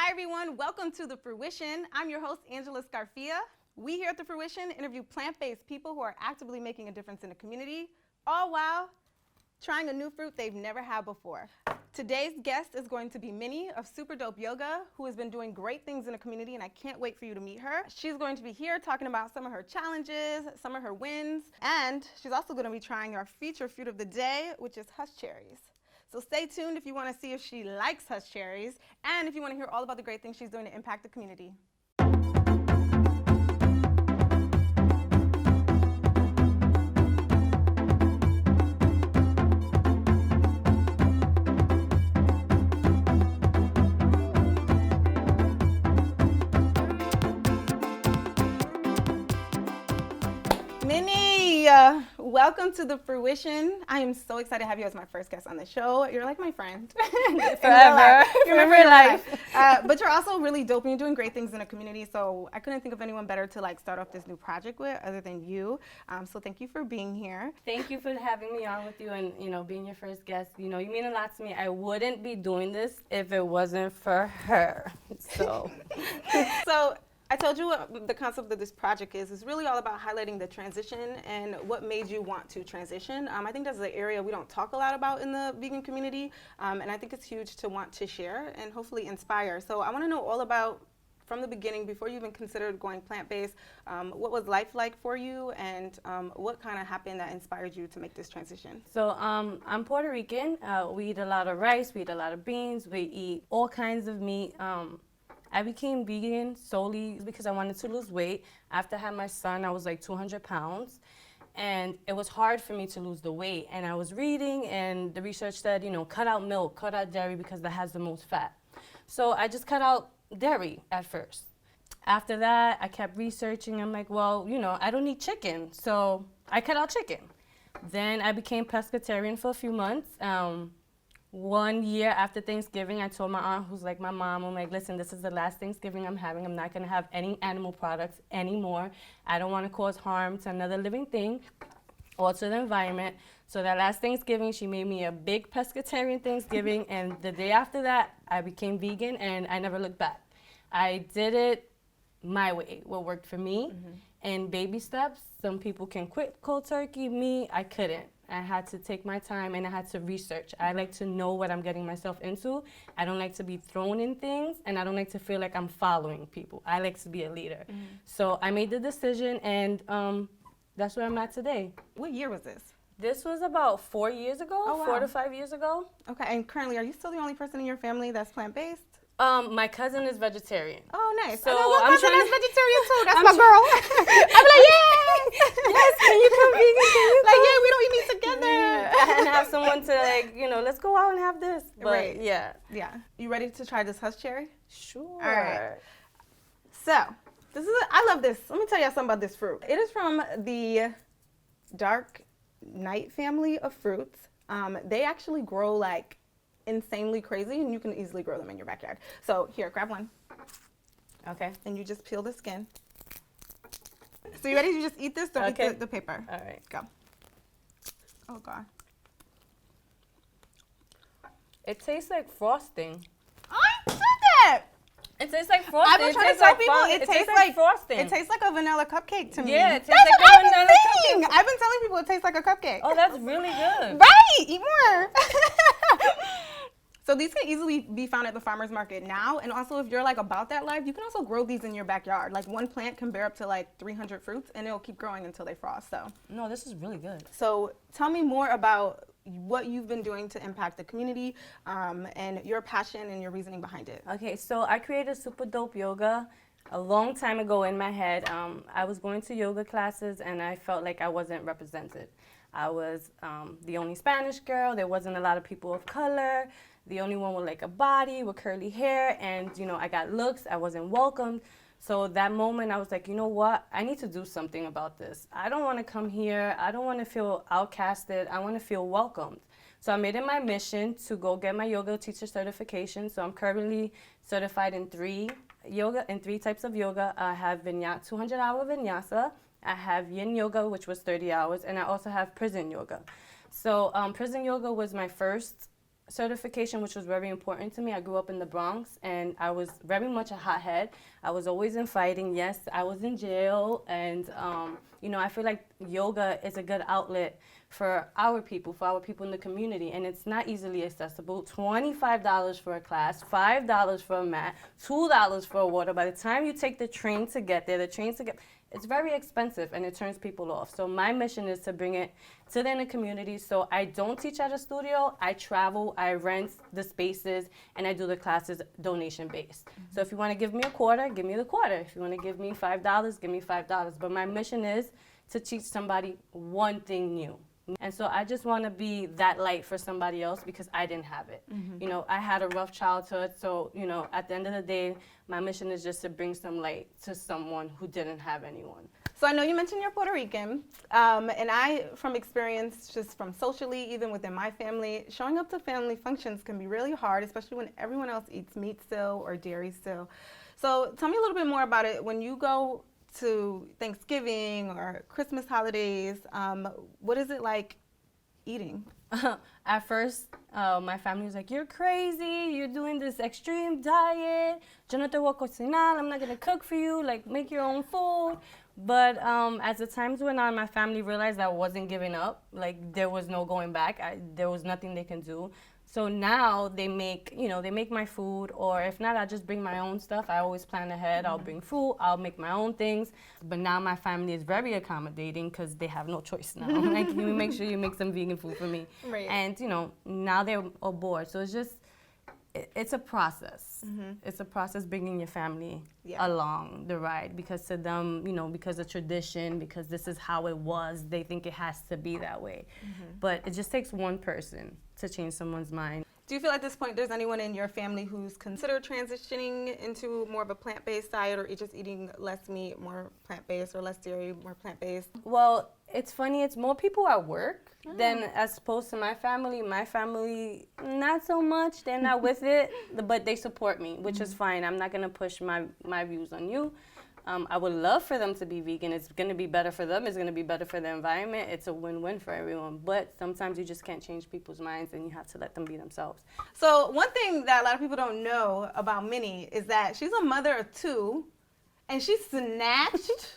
Hi everyone, welcome to The Fruition. I'm your host, Angela Scarfia. We here at The Fruition interview plant-based people who are actively making a difference in the community, all while trying a new fruit they've never had before. Today's guest is going to be Mini of Super Dope Yoga, who has been doing great things in the community, and I can't wait for you to meet her. She's going to be here talking about some of her challenges, some of her wins, and she's also going to be trying our feature fruit of the day, which is Husk Cherries. So stay tuned if you want to see if she likes Husk Cherries, and if you want to hear all about the great things she's doing to impact the community. Mini, welcome to The Fruition. I am so excited to have you as my first guest on the show. You're like my friend. Forever. Forever in life. But you're also really dope and you're doing great things in the community, so I couldn't think of anyone better to start off this new project with other than you. So thank you for being here. Thank you for having me on with you and, being your first guest. You mean a lot to me. I wouldn't be doing this if it wasn't for her. So I told you what the concept of this project is. It's really all about highlighting the transition and what made you want to transition. I think that's an area we don't talk a lot about in the vegan community, and I think it's huge to want to share and hopefully inspire. So I want to know all about, from the beginning, before you even considered going plant-based, what was life like for you, and what kind of happened that inspired you to make this transition? So I'm Puerto Rican. We eat a lot of rice, we eat a lot of beans, we eat all kinds of meat. I became vegan solely because I wanted to lose weight. After I had my son, I was like 200 pounds. And it was hard for me to lose the weight. And I was reading, and the research said, cut out milk, cut out dairy because that has the most fat. So I just cut out dairy at first. After that, I kept researching. I'm like, well, I don't need chicken. So I cut out chicken. Then I became pescatarian for a few months. 1 year after Thanksgiving, I told my aunt, who's like my mom, I'm like, listen, this is the last Thanksgiving I'm having. I'm not going to have any animal products anymore. I don't want to cause harm to another living thing or to the environment. So that last Thanksgiving, she made me a big pescatarian Thanksgiving, and the day after that, I became vegan, and I never looked back. I did it my way, what worked for me, and baby steps. Some people can quit cold turkey. Me, I couldn't. I had to take my time and I had to research. I like to know what I'm getting myself into. I don't like to be thrown in things, and I don't like to feel like I'm following people. I like to be a leader. So I made the decision, and that's where I'm at today. What year was this? This was about 4 years ago, Oh, wow. 4 to 5 years ago. Okay, and currently, are you still the only person in your family that's plant-based? My cousin is vegetarian. Oh, nice. So I know one I'm cousin trying that's to- vegetarian too. That's my girl. I'm like, yes! Yes, can you come vegan? Can you Like, come? yeah, we don't eat meat together. And have someone to let's go out and have this. But Right. yeah. Yeah. You ready to try this Husk Cherry? Sure. All right. So, I love this. Let me tell you something about this fruit. It is from the Dark Night family of fruits. They actually grow insanely crazy, and you can easily grow them in your backyard. So here, grab one. Okay. And you just peel the skin. So you ready to just eat this? Don't Okay. eat the paper. All right. Go. Oh, God. It tastes like frosting. I said that! It tastes like frosting. I've been trying to tell people it tastes like frosting. It tastes like a vanilla cupcake to me. Yeah, it tastes That's like what a I've been vanilla saying. I've been telling people it tastes like a cupcake. Oh, that's really good. Right! Eat more. So these can easily be found at the farmer's market now. And also, if you're about that life, you can also grow these in your backyard. One plant can bear up to 300 fruits, and it'll keep growing until they frost. No, this is really good. So tell me more about what you've been doing to impact the community, and your passion and your reasoning behind it. Okay, so I created Super Dope Yoga a long time ago in my head. I was going to yoga classes, and I felt like I wasn't represented. I was the only Spanish girl. There wasn't a lot of people of color. The only one with a body, with curly hair, and I got looks. I wasn't welcomed. So that moment, I was like, you know what? I need to do something about this. I don't want to come here. I don't want to feel outcasted. I want to feel welcomed. So I made it my mission to go get my yoga teacher certification. So I'm currently certified in three types of yoga. I have 200-hour vinyasa. I have yin yoga, which was 30 hours, and I also have prison yoga. So prison yoga was my first certification, which was very important to me. I grew up in the Bronx, and I was very much a hothead. I was always in fighting. Yes, I was in jail, and I feel like yoga is a good outlet for our people in the community, and it's not easily accessible. $25 for a class, $5 for a mat, $2 for a water. By the time you take the train to get there, it's very expensive, and it turns people off. So my mission is to bring it to the inner community. So I don't teach at a studio. I travel, I rent the spaces, and I do the classes donation-based. Mm-hmm. So if you want to give me a quarter, give me the quarter. If you want to give me $5, give me $5. But my mission is to teach somebody one thing new. And so I just want to be that light for somebody else because I didn't have it. Mm-hmm. I had a rough childhood, so, at the end of the day, my mission is just to bring some light to someone who didn't have anyone. So I know you mentioned you're Puerto Rican, and I, from experience, just from socially, even within my family, showing up to family functions can be really hard, especially when everyone else eats meat still or dairy still. So tell me a little bit more about it. When you go to Thanksgiving or Christmas holidays, what is it like eating? At first, my family was like, "You're crazy, you're doing this extreme diet, yo no te voy a cocinar, I'm not gonna cook for you, like make your own food." But as the times went on, my family realized I wasn't giving up, like there was no going back, there was nothing they can do. So now they make my food, or if not, I just bring my own stuff. I always plan ahead. I'll bring food. I'll make my own things. But now my family is very accommodating because they have no choice now. Like, can you make sure you make some vegan food for me? Right. And, now they're aboard. So it's a process. Mm-hmm. It's a process bringing your family along the ride because to them, because of tradition, because this is how it was, they think it has to be that way. Mm-hmm. But it just takes one person to change someone's mind. Do you feel at this point there's anyone in your family who's considered transitioning into more of a plant-based diet, or just eating less meat, more plant-based, or less dairy, more plant-based? Well, it's funny. It's more people at work than as opposed to my family. My family, not so much. They're not with it, but they support me, which is fine. I'm not going to push my views on you. I would love for them to be vegan. It's going to be better for them. It's going to be better for the environment. It's a win-win for everyone. But sometimes you just can't change people's minds, and you have to let them be themselves. So one thing that a lot of people don't know about Minnie is that she's a mother of two, and she snatched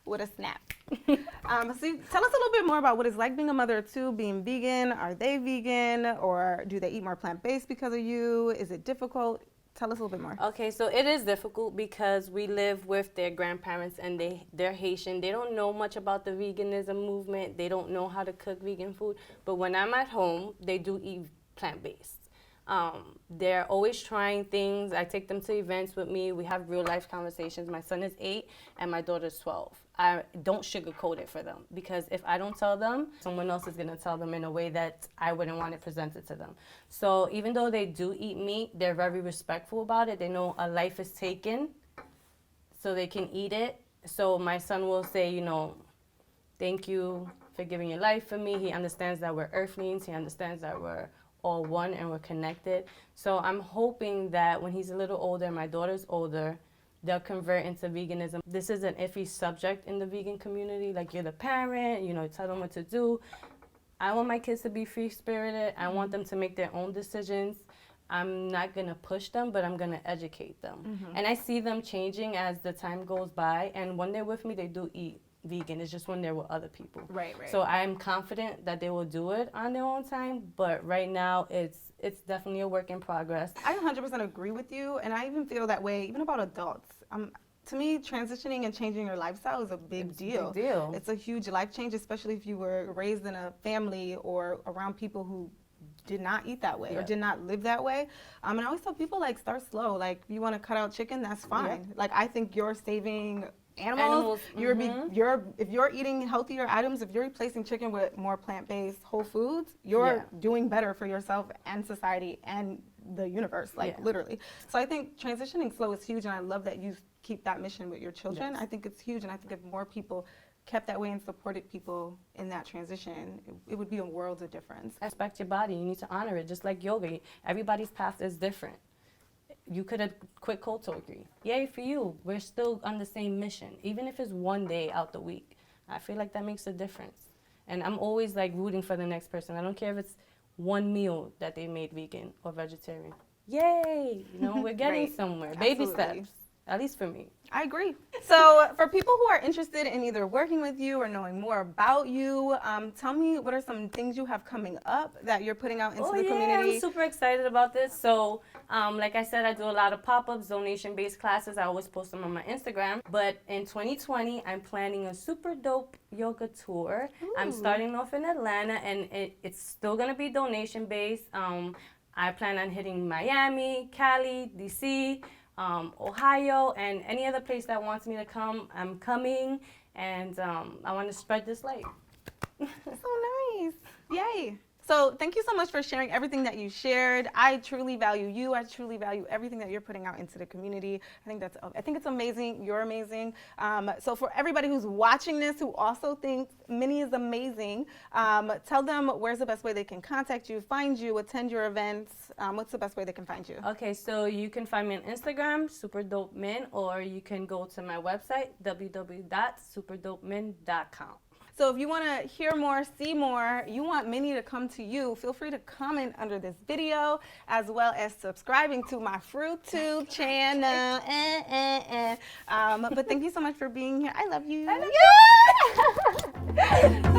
with a snap. So tell us a little bit more about what it's like being a mother of two, being vegan. Are they vegan, or do they eat more plant-based because of you? Is it difficult? Tell us a little bit more. Okay, so it is difficult because we live with their grandparents and they're Haitian. They don't know much about the veganism movement. They don't know how to cook vegan food. But when I'm at home, they do eat plant-based. They're always trying things. I take them to events with me. We have real life conversations. My son is 8 and my daughter's 12. I don't sugarcoat it for them because if I don't tell them, someone else is going to tell them in a way that I wouldn't want it presented to them. So even though they do eat meat, they're very respectful about it. They know a life is taken so they can eat it. So my son will say, thank you for giving your life for me. He understands that we're earthlings. He understands that we're all one and we're connected. So I'm hoping that when he's a little older, my daughter's older, they'll convert into veganism. This is an iffy subject in the vegan community. Like, you're the parent, tell them what to do. I want my kids to be free-spirited. I want them to make their own decisions. I'm not going to push them, but I'm going to educate them. Mm-hmm. And I see them changing as the time goes by. And when they're with me, they do eat vegan. It's just when they're with other people. Right. So I'm confident that they will do it on their own time. But right now, it's definitely a work in progress. I 100% agree with you, and I even feel that way even about adults. To me, transitioning and changing your lifestyle is a big deal. It's a huge life change, especially if you were raised in a family or around people who did not eat that way or did not live that way. And I always tell people, start slow. You want to cut out chicken, that's fine. Yeah. I think you're saving animals. If you're eating healthier items, if you're replacing chicken with more plant-based whole foods, you're doing better for yourself and society and the universe, literally. So I think transitioning slow is huge, and I love that you keep that mission with your children. Yes. I think it's huge, and I think if more people kept that way and supported people in that transition, it would be a world of difference. Respect your body. You need to honor it, just like yoga. Everybody's path is different. You could have quit cold turkey. Yay for you. We're still on the same mission, even if it's one day out the week. I feel like that makes a difference. And I'm always rooting for the next person. I don't care if it's one meal that they made vegan or vegetarian. Yay! You know, we're getting Right. somewhere. Baby Absolutely. steps, at least for me. I agree. So for people who are interested in either working with you or knowing more about you, tell me what are some things you have coming up that you're putting out into the community? I'm super excited about this. So, like I said, I do a lot of pop-ups, donation-based classes. I always post them on my Instagram. But in 2020, I'm planning a super dope yoga tour. I'm starting off in Atlanta, and it's still going to be donation-based. I plan on hitting Miami, Cali, DC, Ohio, and any other place that wants me to come. I'm coming, and I want to spread this light. So nice. Yay. So thank you so much for sharing everything that you shared. I truly value you. I truly value everything that you're putting out into the community. I think it's amazing. You're amazing. So for everybody who's watching this who also thinks Mini is amazing, tell them where's the best way they can contact you, find you, attend your events. What's the best way they can find you? Okay, so you can find me on Instagram, superdopemin, or you can go to my website, www.superdopemin.com. So if you want to hear more, see more, you want Mini to come to you, feel free to comment under this video, as well as subscribing to my FruitTube channel. But thank you so much for being here. I love you. I love you.